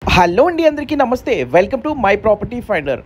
Hello అండి, అందరికీ నమస్తే. Welcome to my property finder.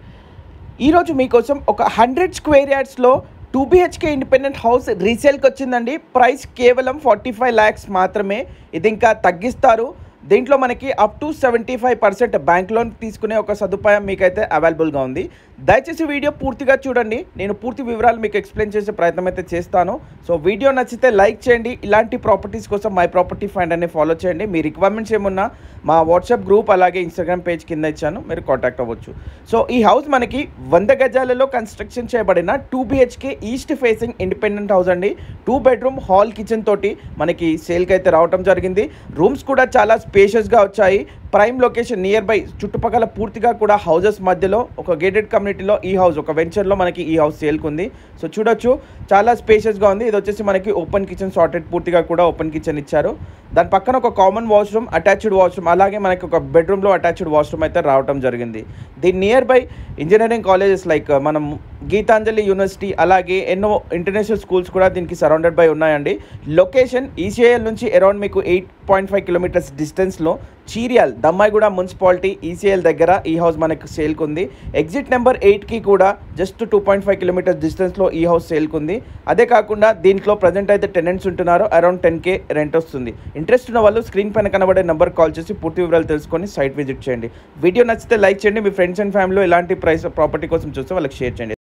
ఈరోజు మీకోసం ఒక 100 స్క్వేర్ యార్డ్స్లో 2 BHK ఇండిపెండెంట్ హౌస్ రీసేల్కి వచ్చిందండి. ప్రైస్ కేవలం 45 lakhs మాత్రమే. ఇది ఇంకా తగ్గిస్తారు. దీంట్లో మనకి అప్ టు 75% బ్యాంక్ లోన్ తీసుకునే ఒక సదుపాయం మీకైతే అవైలబుల్గా ఉంది. దయచేసి వీడియో పూర్తిగా చూడండి. నేను పూర్తి వివరాలు మీకు ఎక్స్ప్లెయిన్ చేసే ప్రయత్నం అయితే చేస్తాను. సో వీడియో నచ్చితే లైక్ చేయండి. ఇలాంటి ప్రాపర్టీస్ కోసం మై ప్రాపర్టీ ఫైండర్ని ఫాలో చేయండి. మీ రిక్వైర్మెంట్స్ ఏమున్నా మా వాట్సాప్ గ్రూప్ అలాగే ఇన్స్టాగ్రామ్ పేజ్ కింద ఇచ్చాను, మీరు కాంటాక్ట్ అవ్వచ్చు. సో ఈ హౌస్ మనకి 100 గజాలలో కన్స్ట్రక్షన్ చేయబడిన 2 BHK east facing independent house అండి. 2 bedroom హాల్ కిచెన్ తోటి మనకి సేల్కి అయితే రావడం జరిగింది. రూమ్స్ కూడా చాలా స్పేషియస్గా వచ్చాయి. ప్రైమ్ లొకేషన్ నియర్ బై, చుట్టుపక్కల పూర్తిగా కూడా హౌజెస్ మధ్యలో ఒక గేటెడ్ కమ్యూనిటీలో ఈ హౌస్, ఒక వెంచర్లో మనకి ఈ హౌస్ సేల్కి ఉంది. సో చూడొచ్చు, చాలా స్పేషియస్గా ఉంది. ఇది వచ్చేసి మనకి ఓపెన్ కిచెన్, సార్టెడ్, పూర్తిగా కూడా ఓపెన్ కిచెన్ ఇచ్చారు. దాని పక్కన ఒక కామన్ వాష్రూమ్, అటాచ్డ్ వాష్రూమ్, అలాగే మనకి ఒక బెడ్రూమ్లో అటాచ్డ్ వాష్రూమ్ అయితే రావడం జరిగింది. దీని near by engineering colleges like మనం గీతాంజలి యూనివర్సిటీ, అలాగే ఎన్నో ఇంటర్నేషనల్ స్కూల్స్ కూడా దీనికి సరౌండెడ్ బై ఉన్నాయండి. లొకేషన్ ఈసీఐఎల్ నుంచి అరౌండ్ మీకు 8.5 kilometers డిస్టెన్స్లో చీరియాల్, దమ్మాయిగూడ మున్సిపాలిటీ ఈసీఎల్ దగ్గర ఈ హౌస్ మనకు సేల్కి ఉంది. ఎగ్జిట్ నెంబర్ 8కి కూడా జస్ట్ 2.5 kilometers డిస్టెన్స్లో ఈ హౌస్ సేల్కి ఉంది. అదే కాకుండా దీంట్లో ప్రజెంట్ అయితే టెనెంట్స్ ఉంటున్నారు. అరౌండ్ 10K రెంట్ వస్తుంది. ఇంట్రెస్ట్ ఉన్న వాళ్ళు స్క్రీన్ పైన కనబడే నెంబర్ కాల్ చేసి పూర్తి వివరాలు తెలుసుకొని సైట్ విజిట్ చేయండి. వీడియో నచ్చితే లైక్ చేయండి. మీ ఫ్రెండ్స్ అండ్ ఫ్యామిలీలో ఇలాంటి ప్రాపర్టీ కోసం చూస్తే వాళ్ళకి షేర్ చేయండి.